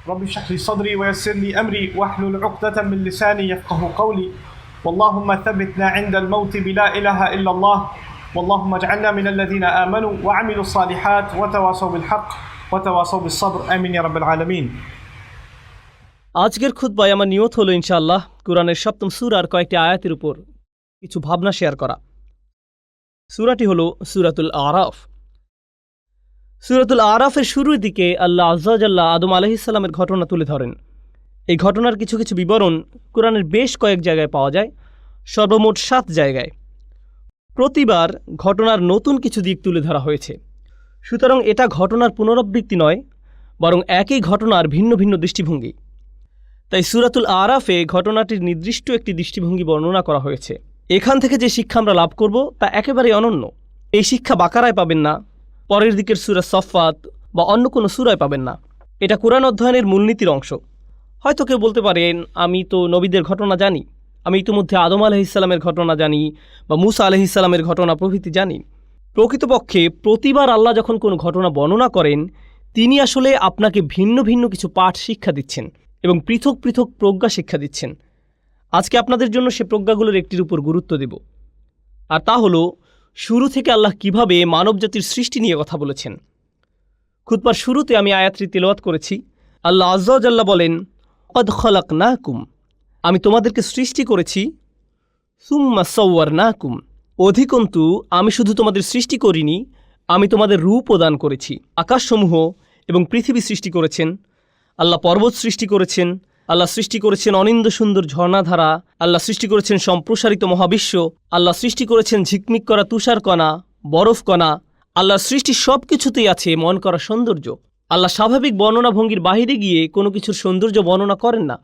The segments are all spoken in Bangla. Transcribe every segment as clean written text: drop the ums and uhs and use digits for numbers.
رب اشرح لي صدري ويسر لي أمري واحلل عقدة من لساني يفقه قولي واللهم ثبتنا عند الموت بلا إله إلا الله واللهم اجعلنا من الذين آمنوا وعملوا الصالحات وتواصوا بالحق وتواصوا بالصبر آمين يا رب العالمين। আজকের খুতবায় আমার নিয়ত হলো ইনশাআল্লাহ কুরআনের সপ্তম সূরার কয়েকটি আয়াতের উপর কিছু ভাবনা শেয়ার করা। সূরাটি হলো সূরাতুল আরাফ। সূরাতুল আরাফের শুরুর দিকে আল্লাহ আযজা ওয়া জাল্লা আদম আলাইহিস সালামের ঘটনা তুলে ধরেন। এই ঘটনার কিছু কিছু বিবরণ কুরআনের বেশ কয়েক জায়গায় পাওয়া যায়, সর্বমোট 7 জায়গায়। প্রতিবার ঘটনার নতুন কিছু দিক তুলে ধরা হয়েছে। সুতরাং এটা ঘটনার পুনরাবৃত্তি নয়, বরং একই ঘটনার ভিন্ন ভিন্ন দৃষ্টিভঙ্গি। তাই সূরাতুল আরাফে ঘটনাটির নির্দিষ্ট একটি দৃষ্টিভঙ্গি বর্ণনা করা হয়েছে। এখান থেকে যে শিক্ষা আমরা লাভ করব তা একেবারেই অনন্য। এই শিক্ষা বাকারায় পাবেন না, পরের দিকের সূরা সফফাত বা অন্য কোনো সূরায় পাবেন না। এটা কোরআন অধ্যয়নের মূলনীতির অংশ। হয়তো কেউ বলতে পারেন, আমি তো নবীদের ঘটনা জানি, আমি ইতিমধ্যে আদম আলাইহিস সালামের ঘটনা জানি বা মূসা আলাইহিস সালামের ঘটনা প্রভৃতি জানি। প্রকৃতপক্ষে প্রতিবার আল্লাহ যখন কোনো ঘটনা বর্ণনা করেন, তিনি আসলে আপনাকে ভিন্ন ভিন্ন কিছু পাঠ শিক্ষা দিচ্ছেন এবং পৃথক পৃথক প্রজ্ঞা শিক্ষা দিচ্ছেন। আজকে আপনাদের জন্য সে প্রজ্ঞাগুলোর একটির উপর গুরুত্ব দেব, আর তা হলো শুরু থেকে আল্লাহ কিভাবে মানবজাতির সৃষ্টি নিয়ে কথা বলেছেন। খুতবার শুরুতে আমি আয়াতটি তেলাওয়াত করেছি। আল্লাহ আযজা ওয়া জাল্লা বলেন, কদ খলাকনাকুম, আমি তোমাদেরকে সৃষ্টি করেছি, সুম্মা সাওয়ারনাকুম, অধিকন্তু আমি শুধু তোমাদের সৃষ্টি করিনি, আমি তোমাদের রূপও দান করেছি। আকাশসমূহ এবং পৃথিবী সৃষ্টি করেছেন, আল্লাহ পর্বত সৃষ্টি করেছেন, আল্লাহ সৃষ্টি করেছেন অনিন্দ সুন্দর ঝর্ণাধারা, আল্লাহ সৃষ্টি করেছেন সম্প্রসারিত মহাবিশ্ব, আল্লাহ সৃষ্টি করেছেন ঝিকমিক করা তুষারকণা, বরফকণা। আল্লাহর সৃষ্টি সব কিছুতেই আছে মন করা সৌন্দর্য। আল্লাহ স্বাভাবিক বর্ণনা ভঙ্গির বাহিরে গিয়ে কোনো কিছুর সৌন্দর্য বর্ণনা করেন না।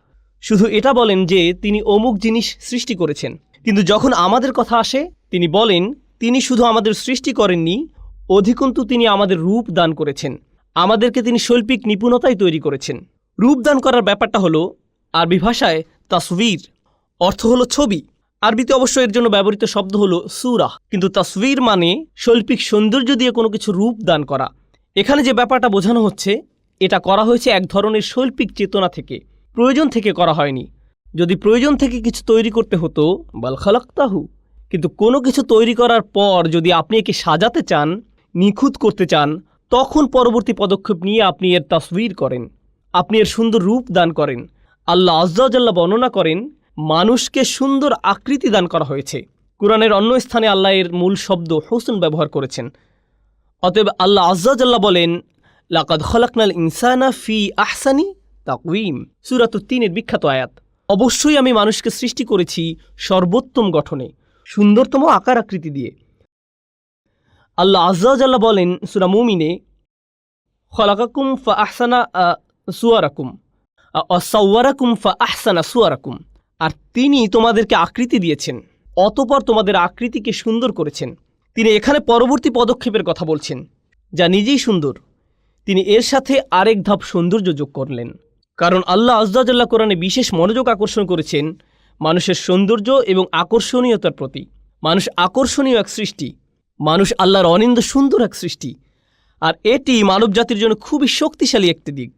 শুধু এটা বলেন যে তিনি অমুক জিনিস সৃষ্টি করেছেন। কিন্তু যখন আমাদের কথা আসে, তিনি বলেন তিনি শুধু আমাদের সৃষ্টি করেননি, অধিকন্তু তিনি আমাদের রূপ দান করেছেন। আমাদেরকে তিনি শৈল্পিক নিপুণতায় তৈরি করেছেন। রূপদান করার ব্যাপারটা হলো আরবি ভাষায় তাসবির, অর্থ হলো ছবি। আরবিতে অবশ্য এর জন্য ব্যবহৃত শব্দ হলো সূরা, কিন্তু তাসবির মানে শৈল্পিক সৌন্দর্য দিয়ে কোনো কিছু রূপ দান করা। এখানে যে ব্যাপারটা বোঝানো হচ্ছে, এটা করা হয়েছে এক ধরনের শৈল্পিক চেতনা থেকে, প্রয়োজন থেকে করা হয়নি। যদি প্রয়োজন থেকে কিছু তৈরি করতে হতো, বাল খালাকতাহু, কিন্তু কোনো কিছু তৈরি করার পর যদি আপনি একে সাজাতে চান, নিখুঁত করতে চান, তখন পরবর্তী পদক্ষেপ নিয়ে আপনি এর তাসবির করেন, আপনি এর সুন্দর রূপ দান করেন। আল্লাহ আযজা ওয়া জাল্লা বর্ণনা করেন মানুষকে সুন্দর আকৃতি দান করা হয়েছে। কুরআনের অন্য স্থানে আল্লাহ এর মূল শব্দ হুসন ব্যবহার করেছেন। অতএব আল্লাহ আযজা ওয়া জাল্লা বলেন, লাকাদ খলাকনাল ইনসানা ফি আহসানি তাকওয়িম, সূরা 3 এর বিখ্যাত আয়াত। অবশ্যই আমি মানুষকে সৃষ্টি করেছি সর্বোত্তম গঠনে, সুন্দরতম আকার আকৃতি দিয়ে। আল্লাহ আযজা ওয়া জাল্লা বলেন সূরা মুমিনে, খলাকাকুম ফা আহসানা সুয়ারাকুম সাওয়ারাকুম ফা আহসানা সুয়ারাকুম, আর তিনি তোমাদেরকে আকৃতি দিয়েছেন, অতঃপর তোমাদের আকৃতিকে সুন্দর করেছেন। তিনি এখানে পরবর্তী পদক্ষেপের কথা বলছেন, যা নিজেই সুন্দর। তিনি এর সাথে আরেক ধাপ সৌন্দর্য যোগ করলেন, কারণ আল্লাহ আযজা ওয়া জাল্লা কোরআনে বিশেষ মনোযোগ আকর্ষণ করেছেন মানুষের সৌন্দর্য এবং আকর্ষণীয়তার প্রতি। মানুষ আকর্ষণীয় এক সৃষ্টি, মানুষ আল্লাহর অনিন্দ সুন্দর এক সৃষ্টি, আর এটি মানবজাতির জন্য খুবই শক্তিশালী একটি দিক।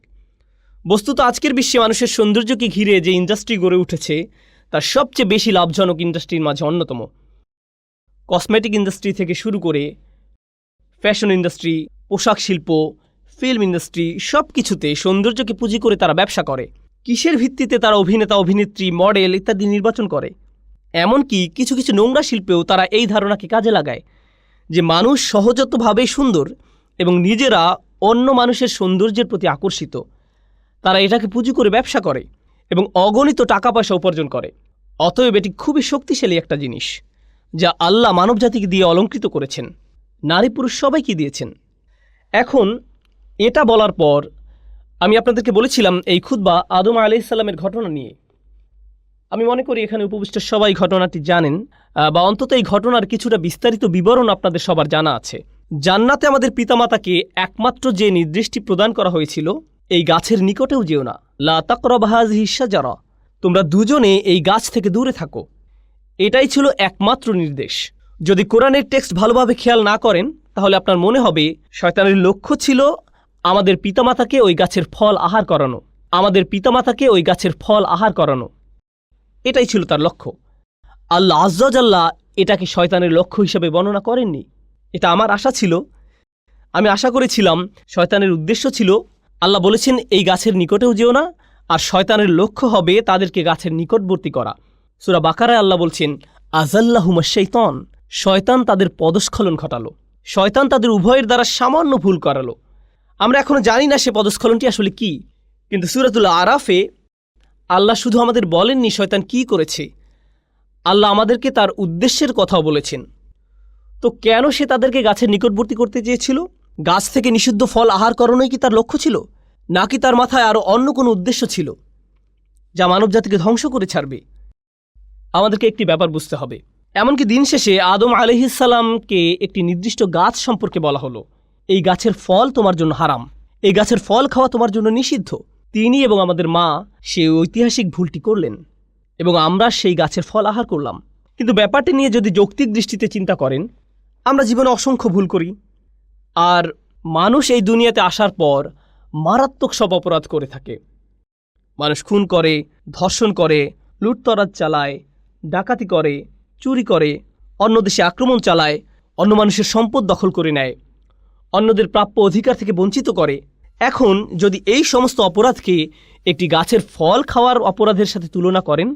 বস্তুত আজকের বিশ্বে মানুষের সৌন্দর্যকে ঘিরে যে ইন্ডাস্ট্রি গড়ে উঠেছে, তার সবচেয়ে বেশি লাভজনক ইন্ডাস্ট্রির মাঝে অন্যতম। কসমেটিক ইন্ডাস্ট্রি থেকে শুরু করে ফ্যাশন ইন্ডাস্ট্রি, পোশাক শিল্প, ফিল্ম ইন্ডাস্ট্রি, সব কিছুতে সৌন্দর্যকে পুঁজি করে তারা ব্যবসা করে। কিসের ভিত্তিতে তারা অভিনেতা, অভিনেত্রী, মডেল ইত্যাদি নির্বাচন করে। এমনকি কিছু কিছু নোংরা শিল্পেও তারা এই ধারণাকে কাজে লাগায় যে মানুষ সহজাতভাবেই সুন্দর এবং নিজেরা অন্য মানুষের সৌন্দর্যের প্রতি আকর্ষিত। তারা এটাকে পুঁজি করে ব্যবসা করে এবং অগণিত টাকা পয়সা উপার্জন করে। অতএব এটি খুবই শক্তিশালী একটা জিনিস, যা আল্লাহ মানবজাতিকে দিয়ে অলঙ্কৃত করেছেন, নারী পুরুষ সবাইকে দিয়েছেন। এখন এটা বলার পর আমি আপনাদেরকে বলেছিলাম এই খুতবা আদম আলাইহিস সালামের ঘটনা নিয়ে। আমি মনে করি এখানে উপবিষ্ট সবাই ঘটনাটি জানেন, বা অন্তত এই ঘটনার কিছুটা বিস্তারিত বিবরণ আপনাদের সবার জানা আছে। জান্নাতে আমাদের পিতামাতাকে একমাত্র যে নির্দেশটি প্রদান করা হয়েছিল, এই গাছের নিকটেও যেও না, লা তাকরাবু হাযিহিশ শাজারা, তোমরা দুজনে এই গাছ থেকে দূরে থাকো। এটাই ছিল একমাত্র নির্দেশ। যদি কোরআনের টেক্সট ভালোভাবে খেয়াল না করেন, তাহলে আপনার মনে হবে শয়তানের লক্ষ্য ছিল আমাদের পিতামাতাকে ওই গাছের ফল আহার করানো। আমাদের পিতামাতাকে ওই গাছের ফল আহার করানো। এটাই ছিল তার লক্ষ্য। আল্লাহ আজ্জা জাল্লা এটাকে শয়তানের লক্ষ্য হিসেবে বর্ণনা করেননি। এটা আমার আশা ছিল, আমি আশা করেছিলাম শয়তানের উদ্দেশ্য ছিল, আল্লাহ বলেছেন এই গাছের নিকটেও যেও না, আর শয়তানের লক্ষ্য হবে তাদেরকে গাছের নিকটবর্তী করা। সূরা বাকারায় আল্লাহ বলছেন আযাল্লাহুমা শাইতান, শয়তান তাদের পদস্খলন ঘটালো, শয়তান তাদের উভয়ের দ্বারা সামান্য ভুল করালো। আমরা এখনো জানি না সে পদস্খলনটি আসলে কি, কিন্তু সূরাতুল আরাফে আল্লাহ শুধু আমাদের বলেননি শয়তান কি করেছে, আল্লাহ আমাদেরকে তার উদ্দেশ্যের কথাও বলেছেন। তো কেন সে তাদেরকে গাছের নিকটবর্তী করতে চেয়েছিল? গাছ থেকে নিষিদ্ধ ফল আহার করানোই কি তার লক্ষ্য ছিল, নাকি তার মাথায় আরও অন্য কোনো উদ্দেশ্য ছিল যা মানবজাতিকে ধ্বংস করে ছাড়বে? আমাদেরকে একটি ব্যাপার বুঝতে হবে। এমনকি দিন শেষে আদম আলাইহিসসালামকে একটি নির্দিষ্ট গাছ সম্পর্কে বলা হলো, এই গাছের ফল তোমার জন্য হারাম, এই গাছের ফল খাওয়া তোমার জন্য নিষিদ্ধ। তিনি এবং আমাদের মা সেই ঐতিহাসিক ভুলটি করলেন এবং আমরা সেই গাছের ফল আহার করলাম। কিন্তু ব্যাপারটি নিয়ে যদি যৌক্তিক দৃষ্টিতে চিন্তা করেন, আমরা জীবনে অসংখ্য ভুল করি, আর মানুষ এই দুনিয়াতে আসার পর মারাত্মক সব অপরাধ করে থাকে। মানুষ খুন করে, ধর্ষণ করে, লুটতরাজ চালায়, ডাকাতি করে, চুরি করে, অন্য দেশে আক্রমণ চালায়, অন্য মানুষের সম্পদ দখল করে নেয়, অন্যদের প্রাপ্য অধিকার থেকে বঞ্চিত করে। এখন যদি এই সমস্ত অপরাধকে একটি গাছের ফল খাওয়ার অপরাধের সাথে তুলনা করেন,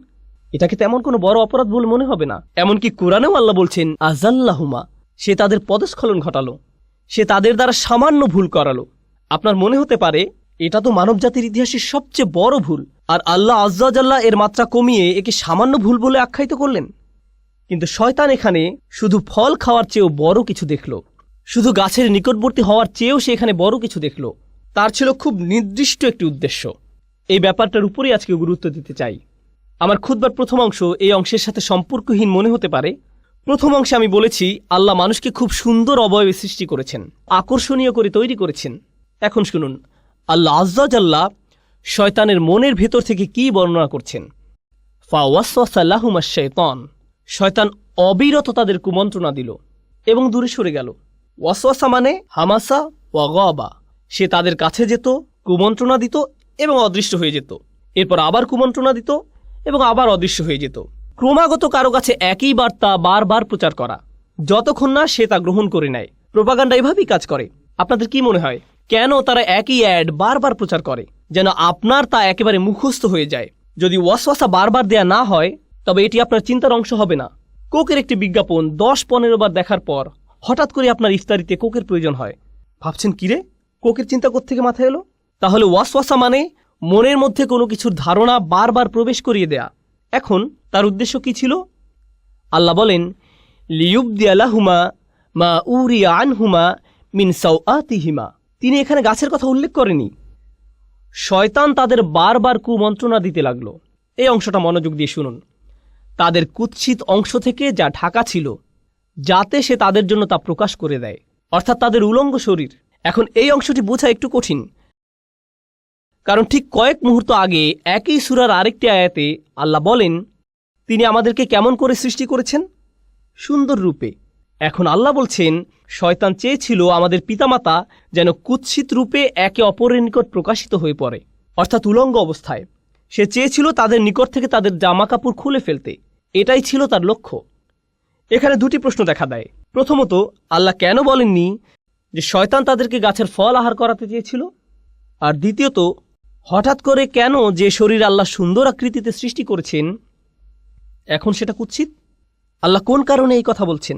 এটাকে তেমন কোনো বড় অপরাধ বলে মনে হবে না। এমনকি কোরআনেও আল্লাহ বলছেন আযাল্লাহুমা, সে তাদের পদস্খলন ঘটালো, সে তাদের দ্বারা সামান্য ভুল করালো। আপনার মনে হতে পারে এটা তো মানবজাতির ইতিহাসের সবচেয়ে বড় ভুল, আর আল্লাহ আজ্জা জাল্লা এর মাত্রা কমিয়ে একে সামান্য ভুল বলে আখ্যায়িত করলেন। কিন্তু শয়তান এখানে শুধু ফল খাওয়ার চেয়েও বড় কিছু দেখল, শুধু গাছের নিকটবর্তী হওয়ার চেয়েও সে এখানে বড় কিছু দেখল। তার ছিল খুব নির্দিষ্ট একটি উদ্দেশ্য। এই ব্যাপারটার উপরেই আজকে গুরুত্ব দিতে চাই। আমার খুতবার প্রথম অংশ এই অংশের সাথে সম্পর্কহীন মনে হতে পারে। প্রথম অংশে আমি বলেছি আল্লাহ মানুষকে খুব সুন্দর অবয়বে সৃষ্টি করেছেন, আকর্ষণীয় করে তৈরি করেছেন। এখন শুনুন আল্লাহ আজ্জা জাল্লা শয়তানের মনের ভেতর থেকে কি বর্ণনা করছেন। ফাওয়াসওয়াসা লাহুমা শাইতান, শয়তান অবিরত তাদের কুমন্ত্রণা দিল এবং দূরে সরে গেল। ওয়াসওয়াসা মানে হামাসা ওয়া গাবা, সে তাদের কাছে যেত, কুমন্ত্রণা দিত এবং অদৃশ্য হয়ে যেত, এরপর আবার কুমন্ত্রণা দিত এবং আবার অদৃশ্য হয়ে যেত। ক্রমাগত কারো কাছে একই বার্তা বারবার প্রচার করা, যতক্ষণ না সে তা গ্রহণ করে নেয়। প্রোপাগান্ডা এভাবেই কাজ করে। আপনাদের কি মনে হয় কেন তারা একই অ্যাড বারবার প্রচার করে, যেন আপনার তা একেবারে মুখস্থ হয়ে যায়? যদি ওয়াসওয়াসা বারবার দেয়া না হয় তবে এটি আপনার চিন্তার অংশ হবে না। কোকের একটি বিজ্ঞাপন 10-15 বার দেখার পর হঠাৎ করে আপনার ইফতারিতে কোকের প্রয়োজন হয়। ভাবছেন কিরে, কোকের চিন্তা কোত্থেকে মাথায় এলো? তাহলে ওয়াসওয়াসা মানে মনের মধ্যে কোনো কিছুর ধারণা বারবার প্রবেশ করিয়ে দেয়া। এখন তার উদ্দেশ্য কি ছিল? আল্লাহ বলেন লিয়ুবদিয়া লাহুমা মা উরিয়া আনহুমা মিন সাওআতিহিমা। তিনি এখানে গাছের কথা উল্লেখ করেনি। শয়তান তাদের বারবার কুমন্ত্রণা দিতে লাগলো। এই অংশটা মনোযোগ দিয়ে শুনুন। তাদের কুৎসিত অংশ থেকে যা ঢাকা ছিল, যাতে সে তাদের জন্য তা প্রকাশ করে দেয়, অর্থাৎ তাদের উলঙ্গ শরীর। এখন এই অংশটি বোঝা একটু কঠিন, কারণ ঠিক কয়েক মুহূর্ত আগে একই সূরার আরেকটি আয়াতে আল্লাহ বলেন তিনি আমাদেরকে কেমন করে সৃষ্টি করেছেন? সুন্দর রূপে। এখন আল্লাহ বলছেন শয়তান চেয়েছিল আমাদের পিতামাতা যেন কুৎসিত রূপে একে অপরের নিকট প্রকাশিত হয়ে পড়ে, অর্থাৎ উলঙ্গ অবস্থায়। সে চেয়েছিল তাদের নিকট থেকে তাদের জামা কাপড় খুলে ফেলতে। এটাই ছিল তার লক্ষ্য। এখানে দুটি প্রশ্ন দেখা দেয়। প্রথমত, আল্লাহ কেন বলেননি যে শয়তান তাদেরকে গাছের ফল আহার করাতে চেয়েছিল? আর দ্বিতীয়ত, হঠাৎ করে কেন যে শরীর আল্লাহ সুন্দর আকৃতিতে সৃষ্টি করেছেন এখন সেটা কুৎসিত? আল্লাহ কোন কারণে এই কথা বলছেন?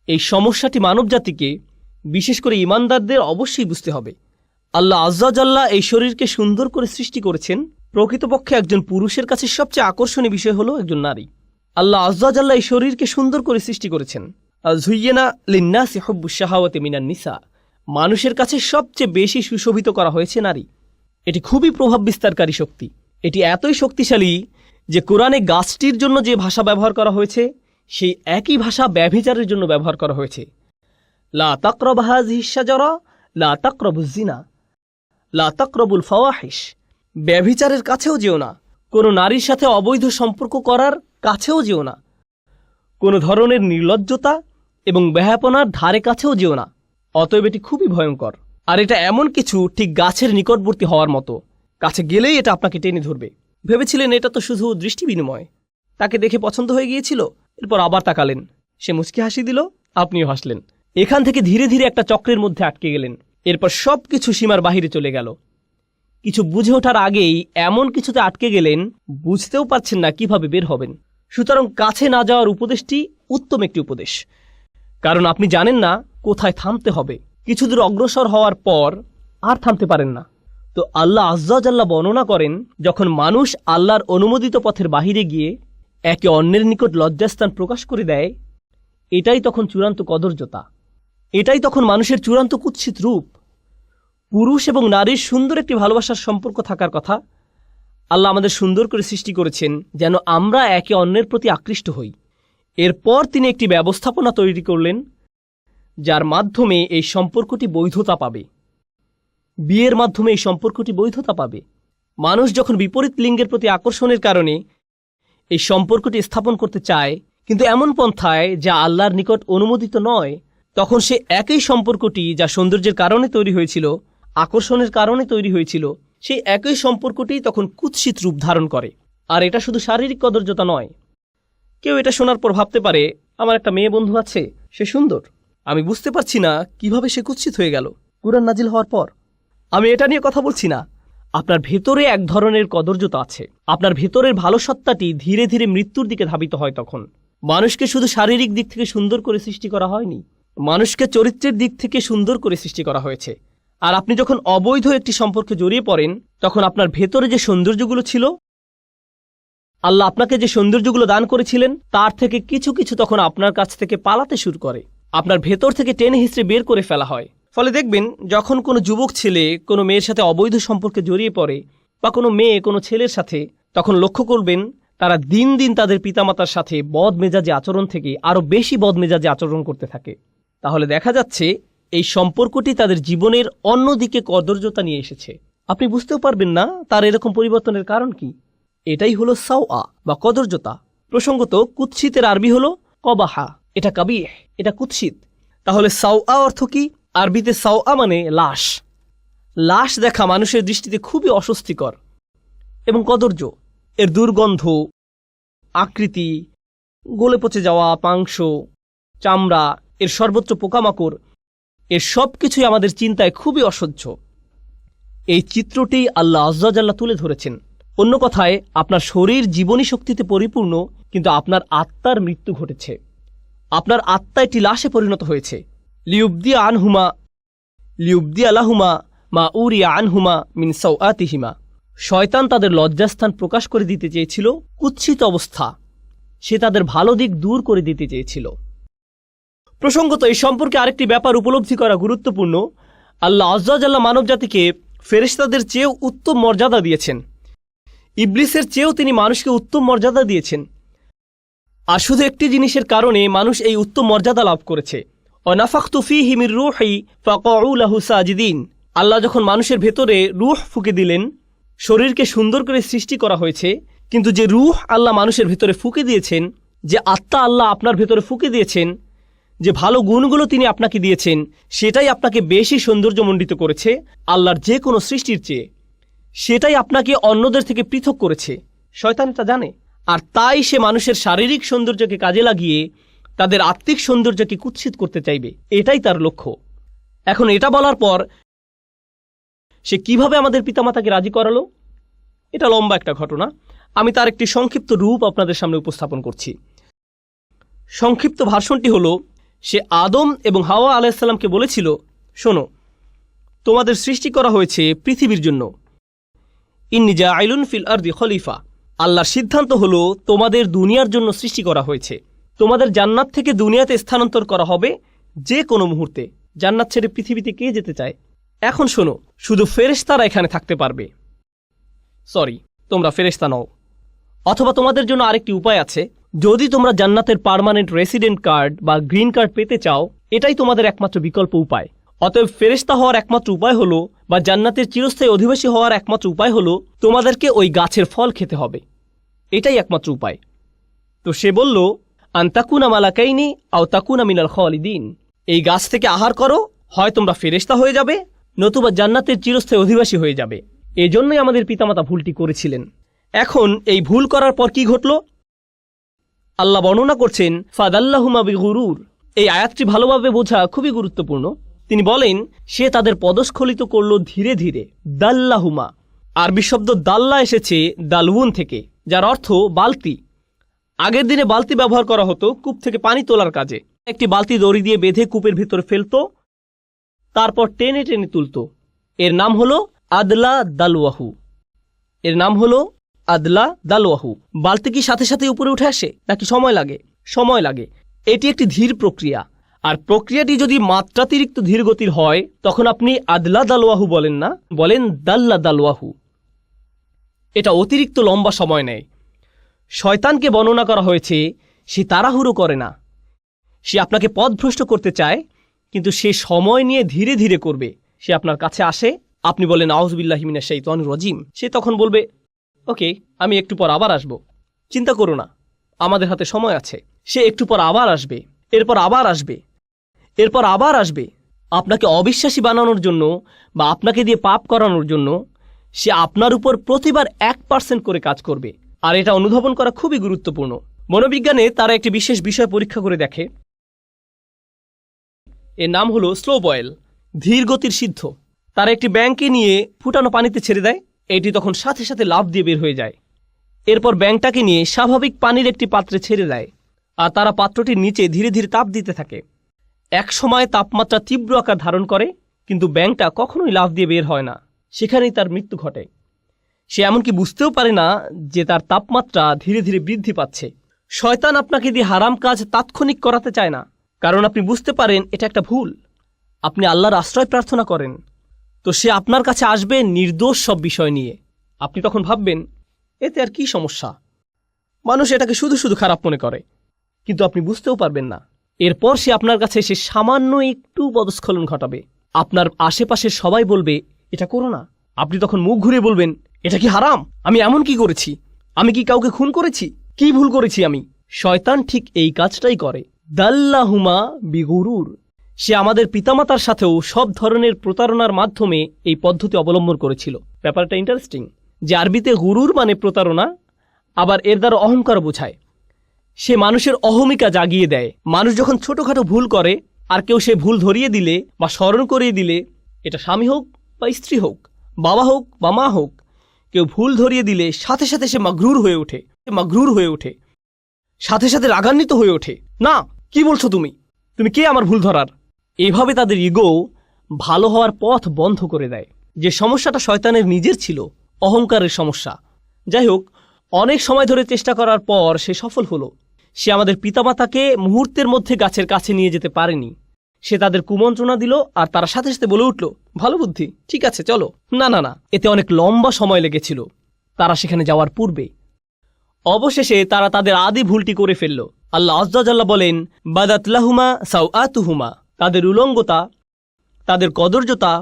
এই সমস্যাটি মানবজাতিকে, বিশেষ করে ঈমানদারদের অবশ্যই বুঝতে হবে। আল্লাহ আজ্জা জাল্লা এই শরীরকে সুন্দর করে সৃষ্টি করেছেন। প্রকৃতপক্ষে একজন পুরুষের কাছে সবচেয়ে আকর্ষণীয় বিষয় হলো একজন নারী। আল্লাহ আজ্জা জাল্লা এই শরীরকে সুন্দর করে সৃষ্টি করেছেন। যুয়্যিনা লিন্নাসি হুব্বুশ শাহাওয়াতি মিনান নিসা, মানুষের কাছে সবচেয়ে বেশি সুশোভিত করা হয়েছে নারী। এটি খুবই প্রভাব বিস্তারকারী শক্তি। এটি এতই শক্তিশালী যে কোরআনে গাছটির জন্য যে ভাষা ব্যবহার করা হয়েছে সেই একই ভাষা ব্যভিচারের জন্য ব্যবহার করা হয়েছে। লা তাকরাবু হাযিহিশ শাজারা লা তাকরাবুজ জিনা লা তাকরাবুল ফাওয়াহিশ। ব্যভিচারের কাছেও যেও না, কোনো নারীর সাথে অবৈধ সম্পর্ক করার কাছেও যেও না, কোনো ধরনের নির্লজ্জতা এবং বেহায়াপনার ধারে কাছেও যেও না। অতএব এটি খুবই ভয়ঙ্কর। আর এটা এমন কিছু ঠিক গাছের নিকটবর্তী হওয়ার মতো, কাছে গেলেই এটা আপনাকে টেনে ধরবে। ভেবেছিলেন এটা তো শুধু দৃষ্টি বিনিময়, তাকে দেখে পছন্দ হয়ে গিয়েছিল, এরপর আবার তাকালেন, সে মুচকি হাসি দিল, আপনিও হাসলেন। এখান থেকে ধীরে ধীরে একটা চক্রের মধ্যে আটকে গেলেন। এরপর সব কিছু সীমার বাহিরে চলে গেল। কিছু বুঝে ওঠার আগেই এমন কিছুতে আটকে গেলেন, বুঝতেও পারছেন না কিভাবে বের হবেন। সুতরাং কাছে না যাওয়ার উপদেশটি উত্তম একটি উপদেশ, কারণ আপনি জানেন না কোথায় থামতে হবে। কিছু দূর অগ্রসর হওয়ার পর আর থামতে পারেন না। তো আল্লাহ আজ্জা ওয়া জাল্লা বর্ণনা করেন, যখন মানুষ আল্লাহর অনুমোদিত পথের বাহিরে গিয়ে একে অন্যের নিকট লজ্জাস্থান প্রকাশ করে দেয়, এটাই তখন চূড়ান্ত কদর্যতা, এটাই তখন মানুষের চূড়ান্ত কুৎসিত রূপ। পুরুষ এবং নারীর সুন্দর একটি ভালোবাসার সম্পর্ক থাকার কথা। আল্লাহ আমাদের সুন্দর করে সৃষ্টি করেছেন যেন আমরা একে অন্যের প্রতি আকৃষ্ট হই। এরপর তিনি একটি ব্যবস্থাপনা তৈরি করলেন যার মাধ্যমে এই সম্পর্কটি বৈধতা পাবে। বিয়ের মাধ্যমে এই সম্পর্কটি বৈধতা পাবে। মানুষ যখন বিপরীত লিঙ্গের প্রতি আকর্ষণের কারণে এই সম্পর্কটি স্থাপন করতে চায়, কিন্তু এমন পন্থায় যা আল্লাহর নিকট অনুমোদিত নয়, তখন সে একই সম্পর্কটি যা সৌন্দর্যের কারণে তৈরি হয়েছিল, আকর্ষণের কারণে তৈরি হয়েছিল, সেই একই সম্পর্কটি তখন কুৎসিত রূপ ধারণ করে। আর এটা শুধু শারীরিক কদর্যতা নয়। কেউ এটা শোনার পর ভাবতে পারে, আমার একটা মেয়ে বন্ধু আছে, সে সুন্দর, আমি বুঝতে পারছি না কিভাবে সে কুৎসিত হয়ে গেল কুরআন নাজিল হওয়ার পর। আমি এটা নিয়ে কথা বলছি না। আপনার ভেতরে এক ধরনের কদর্যতা আছে। আপনার ভেতরের ভালো সত্তাটি ধীরে ধীরে মৃত্যুর দিকে ধাবিত হয়। তখন মানুষকে শুধু শারীরিক দিক থেকে সুন্দর করে সৃষ্টি করা হয়নি, মানুষকে চরিত্রের দিক থেকে সুন্দর করে সৃষ্টি করা হয়েছে। আর আপনি যখন অবৈধ একটি সম্পর্কে জড়িয়ে পড়েন, তখন আপনার ভেতরে যে সৌন্দর্যগুলো ছিল, আল্লাহ আপনাকে যে সৌন্দর্যগুলো দান করেছিলেন, তার থেকে কিছু কিছু তখন আপনার কাছ থেকে পালাতে শুরু করে। আপনার ভেতর থেকে টেনে হিঁচড়ে বের করে ফেলা হয়। ফলে দেখবেন, যখন কোনো যুবক ছেলে কোনো মেয়ের সাথে অবৈধ সম্পর্কে জড়িয়ে পড়ে, বা কোনো মেয়ে কোনো ছেলের সাথে, তখন লক্ষ্য করবেন তারা দিন দিন তাদের পিতামাতার সাথে বদমেজাজি আচরণ থেকে আরও বেশি বদমেজাজি আচরণ করতে থাকে। তাহলে দেখা যাচ্ছে এই সম্পর্কটি তাদের জীবনের অন্যদিকে কদর্যতা নিয়ে এসেছে। আপনি বুঝতেও পারবেন না তার এরকম পরিবর্তনের কারণ কি। এটাই হলো সাওয়া বা কদর্যতা। প্রসঙ্গত, কুৎসিতের আরবি হলো কবাহা, এটা কাবিহ, এটা কুৎসিত। তাহলে সাওয়া অর্থ কি? আরবিতে সাওয়া মানে লাশ। লাশ দেখা মানুষের দৃষ্টিতে খুবই অস্বস্তিকর এবং কদর্য। এর দুর্গন্ধ, আকৃতি, গলে পচে যাওয়া মাংস, চামড়া, এর সর্বত্র পোকামাকড়, এর সব কিছুই আমাদের চিন্তায় খুবই অসহ্য। এই চিত্রটি আল্লাহ আজ্জা ওয়া জাল্লা তুলে ধরেছেন। অন্য কথায়, আপনার শরীর জীবনী শক্তিতে পরিপূর্ণ, কিন্তু আপনার আত্মার মৃত্যু ঘটেছে। আপনার আত্মা একটি লাশে পরিণত হয়েছে। লিউবদি আলাহুমা মা উরিয়া আনহুমা মিন সাওআতিহিমা। শয়তান তাদের লজ্জাস্থান প্রকাশ করে দিতে চেয়েছিল, কুৎসিত অবস্থা। সে তাদের ভালো দিক দূর করে দিতে চেয়েছিল। প্রসঙ্গত, এই সম্পর্কে আরেকটি ব্যাপার উপলব্ধি করা গুরুত্বপূর্ণ। আল্লাহ আজ্জা ওয়া জাল্লা মানবজাতিকে ফেরেশতাদের চেয়েও উত্তম মর্যাদা দিয়েছেন। ইবলিসের চেয়েও তিনি মানুষকে উত্তম মর্যাদা দিয়েছেন। আর শুধু একটি জিনিসের কারণে মানুষ এই উত্তম মর্যাদা লাভ করেছে। ওয়ানাফাখতু ফীহি মির রূহি ফাকাউ লাহু সাজিদিন। আল্লাহ যখন মানুষের ভেতরে রূহ ফুঁকে দিলেন, শরীরকে সুন্দর করে সৃষ্টি করা হয়েছে, কিন্তু যে রূহ আল্লাহ মানুষের ভেতরে ফুঁকে দিয়েছেন, যে আত্মা আল্লাহ আপনার ভেতরে ফুঁকে দিয়েছেন, যে ভালো গুণগুলো তিনি আপনাকে দিয়েছেন, সেটাই আপনাকে বেশি সৌন্দর্যমণ্ডিত করেছে আল্লাহর যে কোনো সৃষ্টির চেয়ে। সেটাই আপনাকে অন্যদের থেকে পৃথক করেছে। শয়তান এটা জানে, আর তাই সে মানুষের শারীরিক সৌন্দর্যকে কাজে লাগিয়ে তাদের আত্মিক সৌন্দর্যকে কুৎসিত করতে চাইবে। এটাই তার লক্ষ্য। এখন এটা বলার পর সে কিভাবে আমাদের পিতামাতাকে রাজি করালো, এটা লম্বা একটা ঘটনা। আমি তার একটি সংক্ষিপ্ত রূপ আপনাদের সামনে উপস্থাপন করছি। সংক্ষিপ্ত ভার্সনটি হলো, সে আদম এবং হাওয়া আলাইহিস সালামকে বলেছিল, শোনো, তোমাদের সৃষ্টি করা হয়েছে পৃথিবীর জন্য। ইন্নী জাইলুন ফিল আরদি খলিফা। আল্লাহর সিদ্ধান্ত হলো তোমাদের দুনিয়ার জন্য সৃষ্টি করা হয়েছে। তোমাদের জান্নাত থেকে দুনিয়াতে স্থানান্তর করা হবে যে কোনো মুহূর্তে। জান্নাত ছেড়ে পৃথিবীতে কে যেতে চায়? এখন শোনো, শুধু ফেরেশতারা এখানে থাকতে পারবে। সরি, তোমরা ফেরেশতা নও। অথবা তোমাদের জন্য আরেকটি উপায় আছে। যদি তোমরা জান্নাতের পার্মানেন্ট রেসিডেন্ট কার্ড বা গ্রিন কার্ড পেতে চাও, এটাই তোমাদের একমাত্র বিকল্প উপায়। অতএব ফেরেশতা হওয়ার একমাত্র উপায় হলো, বা জান্নাতের চিরস্থায়ী অধিবাসী হওয়ার একমাত্র উপায় হলো, তোমাদেরকে ওই গাছের ফল খেতে হবে। এটাই একমাত্র উপায়। তো সে বলল, আনতাকুনা মালাকাইনি আও তাকুনা মিনাল খালিদিন। এই গাছ থেকে আহার করো, হয় তোমরা ফেরেশতা হয়ে যাবে, নতুবা জান্নাতের চিরস্থায়ী অধিবাসী হয়ে যাবে। এজন্যই আমাদের পিতামাতা ভুলটি করেছিলেন। এখন এই ভুল করার পর কি ঘটল? আল্লাহ বর্ণনা করছেন ফাদাল্লাহুমা বিগুরুর। এই আয়াতটি ভালোভাবে বোঝা খুবই গুরুত্বপূর্ণ। তিনি বলেন সে তাদের পদস্খলিত করল ধীরে ধীরে। দাল্লাহুমা, আরবি শব্দ দাল্লা এসেছে দালউন থেকে, যার অর্থ বালতি। আগের দিনে বালতি ব্যবহার করা হতো কূপ থেকে পানি তোলার কাজে। একটি বালতি দড়ি দিয়ে বেঁধে কূপের ভিতরে ফেলতো, তারপর টেনে টেনে তুলত। এর নাম হলো আদলা দালওয়াহু। এর নাম হলো আদলা দালওয়াহু। বালতি কি সাথে সাথে উপরে উঠে আসে নাকি সময় লাগে? সময় লাগে। এটি একটি ধীর প্রক্রিয়া, আর প্রক্রিয়াটি যদি মাত্রাতিরিক্ত ধীর গতির হয় তখন আপনি আদলা দালওয়াহু বলেন না, বলেন দাল্লা দালওয়াহু। এটা অতিরিক্ত লম্বা সময় নেয়। শয়তানকে বর্ণনা করা হয়েছে সে তাড়াহুড়ো করে না, সে আপনাকে পথভ্রষ্ট করতে চায়, কিন্তু সে সময় নিয়ে ধীরে ধীরে করবে। সে আপনার কাছে আসে, আপনি বলেন আউযুবিল্লাহি মিনাশ শাইতানির রাজিম, সে তখন বলবে ওকে, আমি একটু পর আবার আসব, চিন্তা করো না, আমাদের হাতে সময় আছে। সে একটু পর আবার আসবে, এরপর আবার আসবে, এরপর আবার আসবে। আপনাকে অবিশ্বাসী বানানোর জন্য বা আপনাকে দিয়ে পাপ করানোর জন্য সে আপনার উপর প্রতিবার 1% করে কাজ করবে। আর এটা অনুধাবন করা খুবই গুরুত্বপূর্ণ। মনোবিজ্ঞানে তারা একটি বিশেষ বিষয় পরীক্ষা করে দেখে, এর নাম হলো স্লো বয়েল, ধীর গতির সিদ্ধ। তারা একটি ব্যাঙকে নিয়ে ফুটানো পানিতে ছেড়ে দেয়, এটি তখন সাথে সাথে লাফ দিয়ে বের হয়ে যায়। এরপর ব্যাঙটাকে নিয়ে স্বাভাবিক পানির একটি পাত্রে ছেড়ে দেয়, আর তারা পাত্রটির নিচে ধীরে ধীরে তাপ দিতে থাকে। এক সময় তাপমাত্রা তীব্র আকার ধারণ করে, কিন্তু ব্যাঙটা কখনোই লাফ দিয়ে বের হয় না। সেখানেই তার মৃত্যু ঘটে। সে এমনকি বুঝতেও পারে না যে তার তাপমাত্রা ধীরে ধীরে বৃদ্ধি পাচ্ছে। শয়তান আপনাকে দিয়ে হারাম কাজ তাৎক্ষণিক করাতে চায় না, কারণ আপনি বুঝতে পারেন এটা একটা ভুল। আপনি আল্লাহর আশ্রয় প্রার্থনা করেন, তো সে আপনার কাছে আসবে নির্দোষ সব বিষয় নিয়ে। আপনি তখন ভাববেন এতে আর কি সমস্যা, মানুষ এটাকে শুধু শুধু খারাপ মনে করে, কিন্তু আপনি বুঝতেও পারবেন না। এরপর সে আপনার কাছে এসে সামান্য একটু পদস্খলন ঘটাবে। আপনার আশেপাশের সবাই বলবে এটা করো না। আপনি তখন মুখ ঘুরে বলবেন এটা কি হারাম? আমি এমন কি করেছি? আমি কি কাউকে খুন করেছি? কি ভুল করেছি আমি? শয়তান ঠিক এই কাজটাই করে। দাল্লাহুমা বিগুরুর। সে আমাদের পিতামাতার সাথেও সব ধরনের প্রতারণার মাধ্যমে এই পদ্ধতি অবলম্বন করেছিল। ব্যাপারটা ইন্টারেস্টিং যে আরবিতে গুরুর মানে প্রতারণা, আবার এর দ্বারা অহংকার বোঝায়। সে মানুষের অহমিকা জাগিয়ে দেয়। মানুষ যখন ছোটখাটো ভুল করে আর কেউ সে ভুল ধরিয়ে দিলে বা স্মরণ করিয়ে দিলে, এটা স্বামী হোক বা স্ত্রী হোক, বাবা হোক বা মা হোক, কেউ ভুল ধরিয়ে দিলে সাথে সাথে সে মাগরুর হয়ে ওঠে, সাথে সাথে রাগান্বিত হয়ে ওঠে। না, কি বলছো তুমি? তুমি কে আমার ভুল ধরার? এভাবে তাদের ইগো ভালো হওয়ার পথ বন্ধ করে দেয়। যে সমস্যাটা শয়তানের নিজের ছিল, অহংকারের সমস্যা। যাই হোক, অনেক সময় ধরে চেষ্টা করার পর সে সফল হলো। সে আমাদের পিতামাতাকে মুহূর্তের মধ্যে গাছের কাছে নিয়ে যেতে পারেনি। সে তাদের কুমন্ত্রণা দিল, আর তারা সাথে সাথে বলে উঠল ভালো বুদ্ধি, ঠিক আছে চলো। না না না, এতে অনেক লম্বা সময় লেগেছিল তারা সেখানে যাওয়ার পূর্বে। অবশেষে তারা তাদের আদি ভুলটি করে ফেলল। আল্লাহ আযজা ওয়া জাল্লা বলেন বাদাত লাহুমা সাওআতুহুমা। তাদের উলঙ্গতা, তাদের কদর্যতা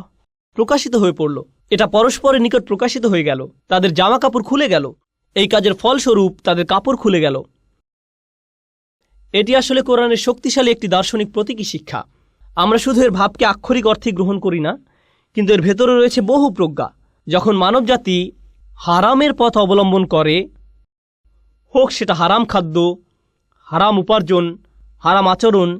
প্রকাশিত হয়ে পড়ল। এটা পরস্পরের নিকট প্রকাশিত হয়ে গেল। তাদের জামা কাপড় খুলে গেল। এই কাজের ফলস্বরূপ তাদের কাপড় খুলে গেল। এটি আসলে কোরআনের শক্তিশালী একটি দার্শনিক প্রতীকী শিক্ষা। আমরা শুধু এর ভাবকে আক্ষরিক অর্থে গ্রহণ করি না, কিন্তু এর ভেতরে রয়েছে বহু প্রজ্ঞা। যখন মানবজাতি হারামের পথ অবলম্বন করে, হোক সেটা হারাম খাদ্য, হারাম উপার্জন, হারাম আচরণ,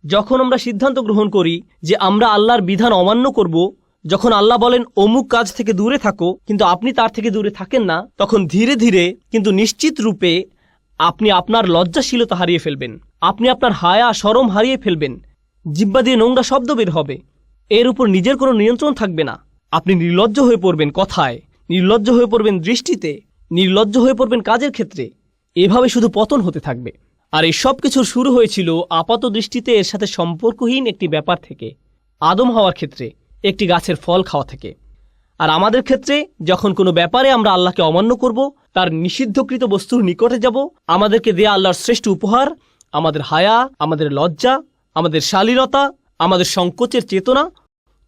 যখন আমরা সিদ্ধান্ত গ্রহণ করি যে আমরা আল্লাহর বিধান অমান্য করব, যখন আল্লাহ বলেন অমুক কাজ থেকে দূরে থাকো কিন্তু আপনি তার থেকে দূরে থাকেন না, তখন ধীরে ধীরে কিন্তু নিশ্চিত রূপে আপনি আপনার লজ্জাশীলতা হারিয়ে ফেলবেন। আপনি আপনার হায়া শরম হারিয়ে ফেলবেন। জিহ্বা দিয়ে নোংরা শব্দ বের হবে। এর উপর নিজের কোনো নিয়ন্ত্রণ থাকবে না। আপনি নির্লজ্জ হয়ে পড়বেন কথায়, নির্লজ্জ হয়ে পড়বেন দৃষ্টিতে, নির্লজ্জ হয়ে পড়বেন কাজের ক্ষেত্রে। এভাবে শুধু পতন হতে থাকবে। আর এই সব কিছুর শুরু হয়েছিল আপাত দৃষ্টিতে এর সাথে সম্পর্কহীন একটি ব্যাপার থেকে, আদম হওয়ার ক্ষেত্রে একটি গাছের ফল খাওয়া থেকে। আর আমাদের ক্ষেত্রে যখন কোনো ব্যাপারে আমরা আল্লাহকে অমান্য করব, তার নিষিদ্ধকৃত বস্তুর নিকটে যাব, আমাদেরকে দেয়া আল্লাহর শ্রেষ্ঠ উপহার, আমাদের হায়া, আমাদের লজ্জা, আমাদের শালীনতা, আমাদের সংকোচের চেতনা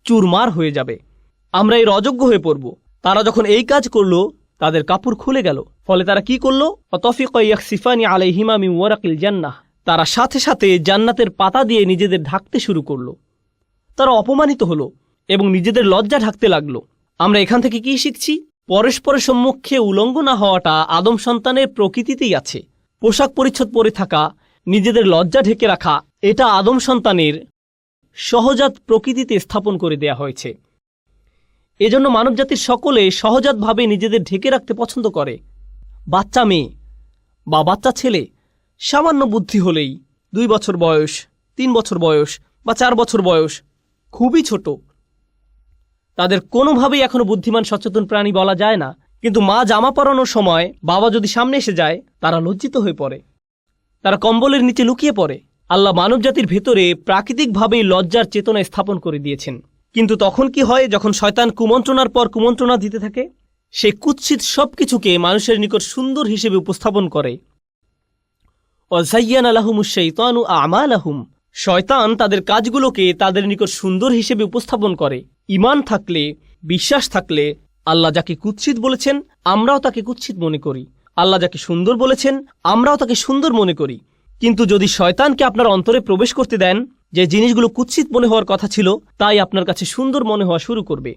চুরমার হয়ে যাবে। আমরা এর অযোগ্য হয়ে পড়ব। তারা যখন এই কাজ করল, তাদের কাপড় খুলে গেল। ফলে তারা কি করল? অতফিকা ইয়াখসিফানি আলাইহিমা মিন ওয়ারাকিল জান্নাহ। তারা সাথে সাথে জান্নাতের পাতা দিয়ে নিজেদের ঢাকতে শুরু করলো। তারা অপমানিত হলো এবং নিজেদের লজ্জা ঢাকতে লাগলো। আমরা এখান থেকে কি শিখছি? পরস্পরের সম্মুখে উলঙ্গ না হওয়াটা আদম সন্তানের প্রকৃতিতেই আছে। পোশাক পরিচ্ছদ পরে থাকা, নিজেদের লজ্জা ঢেকে রাখা, এটা আদম সন্তানের সহজাত প্রকৃতিতে স্থাপন করে দেয়া হয়েছে। এজন্য মানবজাতির সকলে সহজাতভাবে নিজেদের ঢেকে রাখতে পছন্দ করে। বাচ্চা মেয়ে বা বাচ্চা ছেলে সামান্য বুদ্ধি হলেই 2 বছর বয়স, 3 বছর বয়স বা 4 বছর বয়স, খুবই ছোট, তাদের কোনোভাবেই এখনো বুদ্ধিমান সচেতন প্রাণী বলা যায় না। কিন্তু মা জামা পরানোর সময় বাবা যদি সামনে এসে যায়, তারা লজ্জিত হয়ে পড়ে, তারা কম্বলের নিচে লুকিয়ে পড়ে। আল্লাহ মানবজাতির ভেতরে প্রাকৃতিকভাবেই লজ্জার চেতনা স্থাপন করে দিয়েছেন। কিন্তু তখন কি হয়, যখন শয়তান কুমন্ত্রণার পর কুমন্ত্রণা দিতে থাকে, সে কুৎসিত সবকিছুকে মানুষের নিকট সুন্দর হিসেবে উপস্থাপন করে। ওয়াযায়্যানা লাহুমুশ শাইতানু আমালাহুম, শয়তান তাদের কাজগুলোকে তাদের নিকট সুন্দর হিসেবে উপস্থাপন করে। ঈমান থাকলে, বিশ্বাস থাকলে আল্লাহ যাকে কুৎসিত বলেছেন আমরাও তাকে কুৎসিত মনে করি, আল্লাহ যাকে সুন্দর বলেছেন আমরাও তাকে সুন্দর মনে করি। কিন্তু যদি শয়তানকে আপনার অন্তরে প্রবেশ করতে দেন, যে জিনিসগুলো কুৎসিত মনে হওয়ার কথা ছিল তাই আপনার কাছে সুন্দর মনে হওয়া শুরু করবে।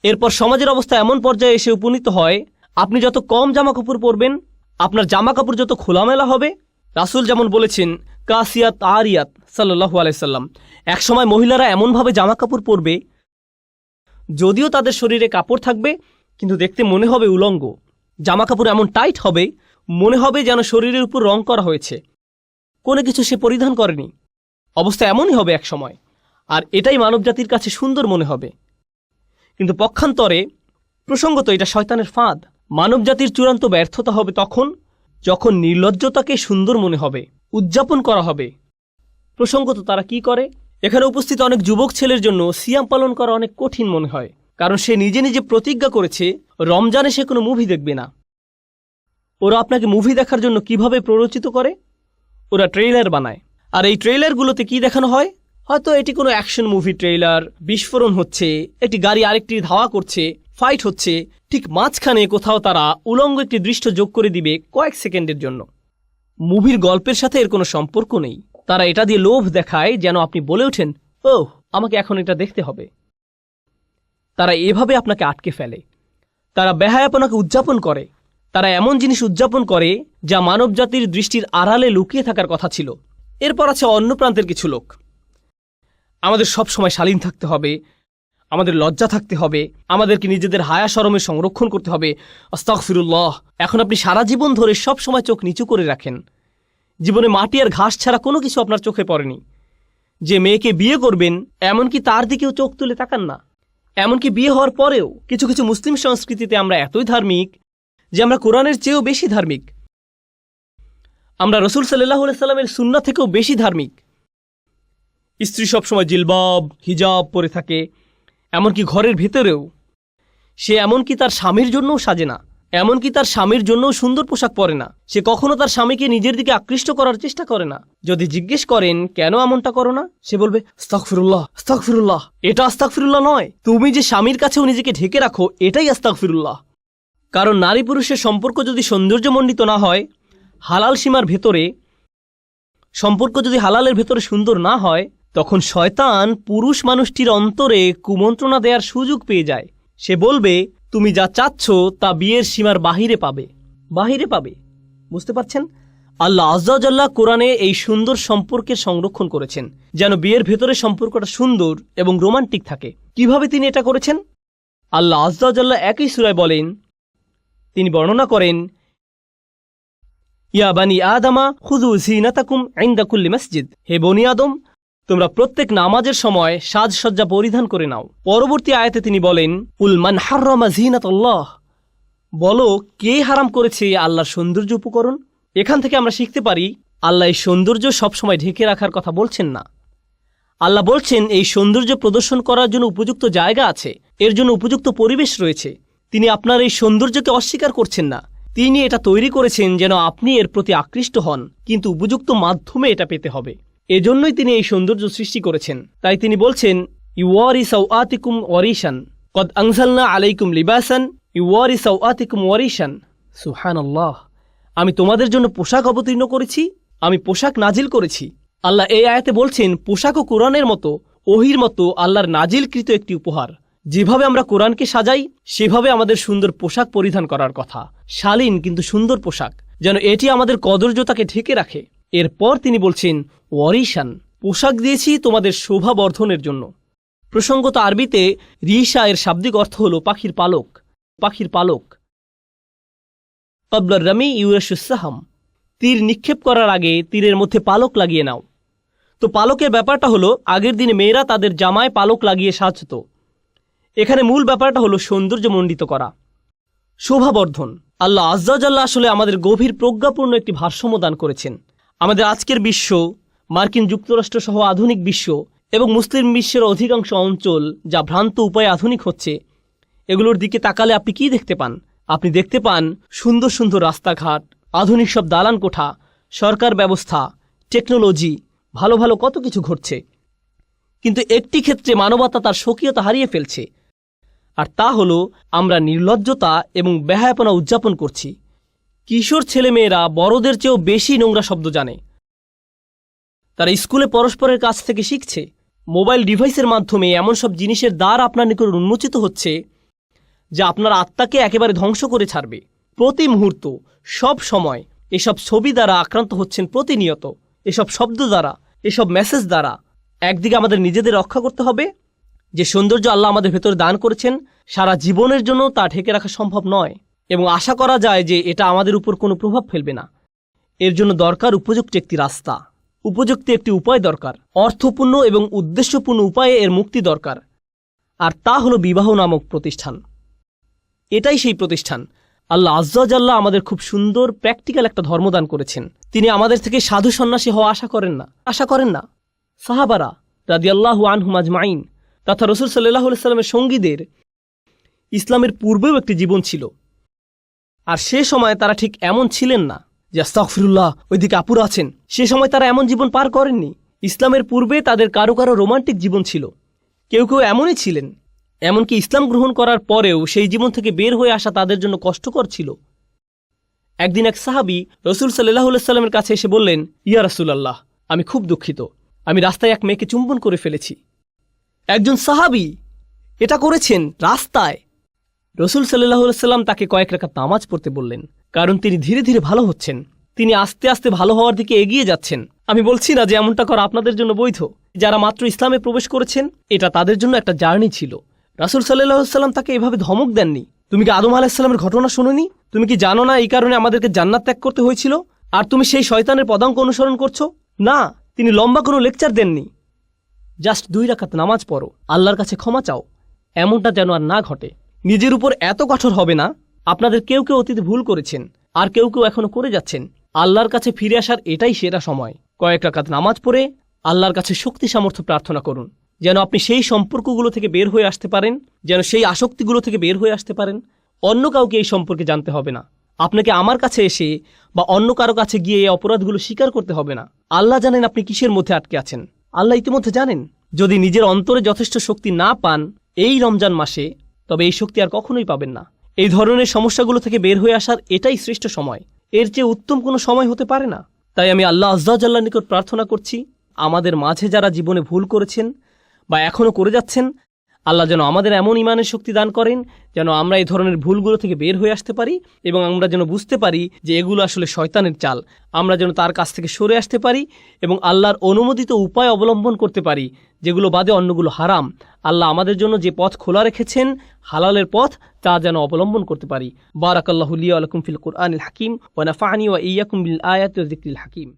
এরপর সমাজের অবস্থা এমন পর্যায়ে এসে উপনীত হয়, আপনি যত কম জামাকাপড় পরবেন, আপনার জামাকাপড় যত খোলামেলা হবে। রাসূল যেমন বলেছেন, কাসিয়াত আরিয়াত সাল্লাল্লাহু আলাইহি সাল্লাম, একসময় মহিলারা এমনভাবে জামাকাপড় পরবে যদিও তাদের শরীরে কাপড় থাকবে কিন্তু দেখতে মনে হবে উলঙ্গ। জামাকাপড় এমন টাইট হবে মনে হবে যেন শরীরের উপর রং করা হয়েছে, কোনো কিছু সে পরিধান করেনি। অবস্থা এমনই হবে এক সময়, আর এটাই মানবজাতির কাছে সুন্দর মনে হবে। কিন্তু পক্ষান্তরে প্রসঙ্গত এটা শয়তানের ফাঁদ। মানবজাতির চূড়ান্ত ব্যর্থতা হবে তখন যখন নির্লজ্জতাকে সুন্দর মনে হবে, উদযাপন করা হবে। প্রসঙ্গত তারা কি করে, এখানে উপস্থিত অনেক যুবক ছেলের জন্য সিয়াম পালন করা অনেক কঠিন মনে হয়, কারণ সে নিজে নিজে প্রতিজ্ঞা করেছে রমজানে সে কোনো মুভি দেখবে না। ওরা আপনাকে মুভি দেখার জন্য কিভাবে প্ররোচিত করে, ওরা ট্রেইলার বানায়। আর এই ট্রেইলারগুলোতে কি দেখানো হয়, হয়তো এটি কোনো অ্যাকশন মুভি ট্রেইলার, বিস্ফোরণ হচ্ছে, একটি গাড়ি আরেকটি ধাওয়া করছে, ফাইট হচ্ছে, ঠিক মাঝখানে কোথাও তারা উলঙ্গ একটি দৃশ্য যোগ করে দিবে কয়েক সেকেন্ডের জন্য। মুভির গল্পের সাথে এর কোনো সম্পর্ক নেই। তারা এটা দিয়ে লোভ দেখায় যেন আপনি বলে ওঠেন, ওহ আমাকে এখন এটা দেখতে হবে। তারা এভাবে আপনাকে আটকে ফেলে। তারা বেহায়াপনাকে উদযাপন করে। তারা এমন জিনিস উদযাপন করে যা মানবজাতির দৃষ্টির আড়ালে লুকিয়ে থাকার কথা ছিল। এরপর আছে অন্য প্রান্তের কিছু লোক, আমাদের সব সময় শালীন থাকতে হবে, আমাদের লজ্জা থাকতে হবে, আমাদেরকে নিজেদের হায়া শরমে সংরক্ষণ করতে হবে। আস্তাগফিরুল্লাহ। এখন আপনি সারা জীবন ধরে সব সময় চোখ নিচু করে রাখেন, জীবনে মাটি আর ঘাস ছাড়া কোনো কিছু আপনার চোখে পড়েনি। যে মেয়েকে বিয়ে করবেন এমনকি তার দিকেও চোখ তুলে তাকান না। এমনকি বিয়ে হওয়ার পরেও কিছু কিছু মুসলিম সংস্কৃতিতে আমরা এতই ধার্মিক যে আমরা কোরআনের চেয়েও বেশি ধার্মিক, আমরা রাসূল সাল্লাল্লাহু আলাইহি সাল্লামের সুন্নাহ থেকেও বেশি ধার্মিক। স্ত্রী সবসময় জিলবাব হিজাব পরে থাকে, এমনকি ঘরের ভেতরেও সে এমনকি তার স্বামীর জন্যও সাজে না, এমনকি তার স্বামীর জন্যও সুন্দর পোশাক পরে না। সে কখনো তার স্বামীকে নিজের দিকে আকৃষ্ট করার চেষ্টা করে না। যদি জিজ্ঞেস করেন কেন এমনটা করো না, সে বলবে আস্তাগফিরুল্লাহ আস্তাগফিরুল্লাহ। এটা আস্তাগফিরুল্লাহ নয়, তুমি যে স্বামীর কাছেও নিজেকে ঢেকে রাখো এটাই আস্তাগফিরুল্লাহ। কারণ নারী পুরুষের সম্পর্ক যদি সৌন্দর্যমণ্ডিত না হয়, হালাল সীমার ভেতরে সম্পর্ক যদি হালালের ভেতরে সুন্দর না হয়, তখন শয়তান পুরুষ মানুষটির অন্তরে কুমন্ত্রণা দেওয়ার সুযোগ পেয়ে যায়। সে বলবে তুমি যা চাচ্ছ তা বিয়ের সীমার বাহিরে পাবে, বাহিরে পাবে। বুঝতে পারছেন? আল্লাহ আযজা ওয়া জাল্লা কোরআনে এই সুন্দর সম্পর্কের সংরক্ষণ করেছেন যেন বিয়ের ভেতরে সম্পর্কটা সুন্দর এবং রোমান্টিক থাকে। কিভাবে তিনি এটা করেছেন? আল্লাহ আযজা ওয়া জাল্লা একই সূরায় বলেন, তিনি বর্ণনা করেন, ইয়া বানি আদমা খুযু যিনাতাকুম ইনদা কুল্লি মসজিদ, হে বনি আদম তোমরা প্রত্যেক নামাজের সময় সাজসজ্জা পরিধান করে নাও। পরবর্তী আয়াতে তিনি বলেন, কুল মান হাররামা যিনাতাল্লাহ, বলো কে হারাম করেছে আল্লাহর সৌন্দর্য উপকরণ। এখান থেকে আমরা শিখতে পারি আল্লাহ এই সৌন্দর্য সবসময় ঢেকে রাখার কথা বলছেন না। আল্লাহ বলছেন এই সৌন্দর্য প্রদর্শন করার জন্য উপযুক্ত জায়গা আছে, এর জন্য উপযুক্ত পরিবেশ রয়েছে। তিনি আপনার এই সৌন্দর্যকে অস্বীকার করছেন না, তিনি এটা তৈরি করেছেন যেন আপনি এর প্রতি আকৃষ্ট হন, কিন্তু উপযুক্ত মাধ্যমে এটা পেতে হবে। এজন্যই তিনি এই সৌন্দর্য সৃষ্টি করেছেন। তাই তিনি বলছেন, ইউওয়ারি সাওআতিকুম ওয়ারিশান কদ আনজালনা আলাইকুম লিবাসান ইউওয়ারি সাওআতিকুম ওয়ারিশান। সুবহানাল্লাহ। আমি তোমাদের জন্য পোশাক অবতীর্ণ করেছি, আমি পোশাক নাজিল করেছি। আল্লাহ এই আয়াতে বলছেন পোশাকও কোরআনের মতো, ওহির মতো আল্লাহর নাজিলকৃত একটি উপহার। যেভাবে আমরা কোরআনকে সাজাই সেভাবে আমাদের সুন্দর পোশাক পরিধান করার কথা, শালীন কিন্তু সুন্দর পোশাক, যেন এটি আমাদের কদর্যতাকে ঢেকে রাখে। এরপর তিনি বলছেন ওয়ারিশান, পোশাক দিয়েছি তোমাদের শোভা বর্ধনের জন্য। প্রসঙ্গত আরবিতে রিশা এর শাব্দিক অর্থ হল পাখির পালক। পাখির পালক। ক্বাবলা রামি ইউরাশুস সাহাম, তীর নিক্ষেপ করার আগে তীরের মধ্যে পালক লাগিয়ে নাও। তো পালকের ব্যাপারটা হলো আগের দিনে মেয়েরা তাদের জামায় পালক লাগিয়ে সাজত। এখানে মূল ব্যাপারটা হলো সৌন্দর্যমণ্ডিত করা, শোভাবর্ধন। আল্লাহ আজ্জা জাল্লা আসলে আমাদের গভীর প্রজ্ঞাপূর্ণ একটি ভারসাম্য দান করেছেন। আমাদের আজকের বিশ্ব, মার্কিন যুক্তরাষ্ট্র সহ আধুনিক বিশ্ব এবং মুসলিম বিশ্বের অধিকাংশ অঞ্চল যা ভ্রান্ত উপায়ে আধুনিক হচ্ছে, এগুলোর দিকে তাকালে আপনি কি দেখতে পান? আপনি দেখতে পান সুন্দর সুন্দর রাস্তাঘাট, আধুনিক সব দালান কোঠা, সরকার ব্যবস্থা, টেকনোলজি, ভালো ভালো কত কিছু ঘটছে। কিন্তু একটি ক্ষেত্রে মানবতা তার স্বকীয়তা হারিয়ে ফেলছে, আর তা হলো আমরা নির্লজ্জতা এবং বেহায়াপনা উদযাপন করছি। কিশোর ছেলেমেয়েরা বড়দের চেয়েও বেশি নোংরা শব্দ জানে। তারা স্কুলে পরস্পরের কাছ থেকে শিখছে। মোবাইল ডিভাইসের মাধ্যমে এমন সব জিনিসের দ্বার আপনার নিকট উন্মোচিত হচ্ছে যা আপনার আত্মাকে একেবারে ধ্বংস করে ছাড়বে। প্রতি মুহূর্ত, সব সময় এসব ছবি দ্বারা আক্রান্ত হচ্ছেন প্রতিনিয়ত, এসব শব্দ দ্বারা, এসব মেসেজ দ্বারা। একদিকে আমাদের নিজেদের রক্ষা করতে হবে, যে সৌন্দর্য আল্লাহ আমাদের ভেতরে দান করেছেন সারা জীবনের জন্য তা ঢেকে রাখা সম্ভব নয়, এবং আশা করা যায় যে এটা আমাদের উপর কোনো প্রভাব ফেলবে না। এর জন্য দরকার উপযুক্ত একটি রাস্তা, উপযুক্ত একটি উপায় দরকার, অর্থপূর্ণ এবং উদ্দেশ্যপূর্ণ উপায়ে এর মুক্তি দরকার। আর তা হলো বিবাহ নামক প্রতিষ্ঠান। এটাই সেই প্রতিষ্ঠান। আল্লাহ আজ্জা জাল্লা আমাদের খুব সুন্দর প্র্যাকটিক্যাল একটা ধর্মদান করেছেন। তিনি আমাদের থেকে সাধু সন্ন্যাসী হওয়া আশা করেন না। সাহাবারা রাদিয়াল্লাহু আনহুম আজমাইন তথা রাসূল সাল্লাল্লাহু আলাইহি সাল্লামের সঙ্গীদের ইসলামের পূর্বেও একটি জীবন ছিল, আর সে সময় তারা ঠিক এমন ছিলেন না যে আস্তাগফিরুল্লাহ ওইদিকে আপুরা আছেন। সে সময় তারা এমন জীবন পার করেননি। ইসলামের পূর্বে তাদের কারো কারো রোমান্টিক জীবন ছিল, কেউ কেউ এমনই ছিলেন। এমনকি ইসলাম গ্রহণ করার পরেও সেই জীবন থেকে বের হয়ে আসা তাদের জন্য কষ্টকর ছিল। একদিন এক সাহাবী রাসূল সাল্লাল্লাহু আলাইহি সাল্লামের কাছে এসে বললেন, ইয়া রাসূলুল্লাহ, আমি খুব দুঃখিত, আমি রাস্তায় এক মেয়েকে চুম্বন করে ফেলেছি। একজন সাহাবী এটা করেছেন রাস্তায়। রাসূল সাল্লাল্লাহু আলাইহি সাল্লাম তাকে কয়েক রাকাত নামাজ পড়তে বললেন, কারণ তিনি ধীরে ধীরে ভালো হচ্ছেন, তিনি আস্তে আস্তে ভালো হওয়ার দিকে এগিয়ে যাচ্ছেন। আমি বলছি না যে এমনটা করা আপনাদের জন্য বৈধ। যারা মাত্র ইসলামে প্রবেশ করেছেন, এটা তাদের জন্য একটা জার্নি ছিল। রাসূল সাল্লাল্লাহু আলাইহি সাল্লাম তাকে এভাবে ধমক দেননি। তুমি কি আদম আলাইহিস সালামের ঘটনা শুনোনি? তুমি কি জানো না এই কারণে আমাদেরকে জান্নাত ত্যাগ করতে হয়েছিল, আর তুমি সেই শয়তানের পদাঙ্ক অনুসরণ করছো? না, তিনি লম্বা কোনো লেকচার দেননি। জাস্ট 2 রাকাত নামাজ পড়ো, আল্লাহর কাছে ক্ষমা চাও, এমনটা যেন আর না ঘটে। নিজের উপর এত কঠোর হবে না। আপনাদের কেউ কেউ অতীতে ভুল করেছেন, আর কেউ কেউ এখনো করে যাচ্ছেন। আল্লাহর কাছে ফিরে আসার এটাই সেরা সময়। কয়েক রাকাত নামাজ পড়ে আল্লাহর কাছে শক্তি সামর্থ্য প্রার্থনা করুন, যেন আপনি সেই সম্পর্কগুলো থেকে বের হয়ে আসতে পারেন, যেন সেই আসক্তিগুলো থেকে বের হয়ে আসতে পারেন। অন্য কাউকে এই সম্পর্কে জানতে হবে না। আপনাকে আমার কাছে এসে বা অন্য কারো কাছে গিয়ে এই অপরাধগুলো স্বীকার করতে হবে না। আল্লাহ জানেন আপনি কিসের মধ্যে আটকে আছেন। আল্লাহ ইতিমধ্যে জানেন। যদি নিজের অন্তরে যথেষ্ট শক্তি না পান এই রমজান মাসে, তবে এই শক্তি আর কখনোই পাবেন না। এই ধরনের সমস্যাগুলো থেকে বের হয়ে আসার এটাই শ্রেষ্ঠ সময়। এর চেয়ে উত্তম কোনো সময় হতে পারে না। তাই আমি আল্লাহ আজ্জা জাল্লার নিকট প্রার্থনা করছি, আমাদের মাঝে যারা জীবনে ভুল করেছেন বা এখনও করে যাচ্ছেন, আল্লাহ যেন আমাদের এমন ইমানের শক্তি দান করেন যেন আমরা এই ধরনের ভুলগুলো থেকে বের হয়ে আসতে পারি, এবং আমরা যেন বুঝতে পারি যে এগুলো আসলে শয়তানের চাল। আমরা যেন তার কাছ থেকে সরে আসতে পারি এবং আল্লাহর অনুমোদিত উপায় অবলম্বন করতে পারি, যেগুলো বাদে অন্যগুলো হারাম। আল্লাহ আমাদের জন্য যে পথ খোলা রেখেছেন হালালের পথ, তা যেন অবলম্বন করতে পারি। বারাকাল্লাহু লি ওয়া লাকুম ফিল কুরআনিল হাকিম ওয়া নাফা'নি ওয়া ইয়্যাকুম বিল আয়াতি ওয়া যিকরিল হাকিম।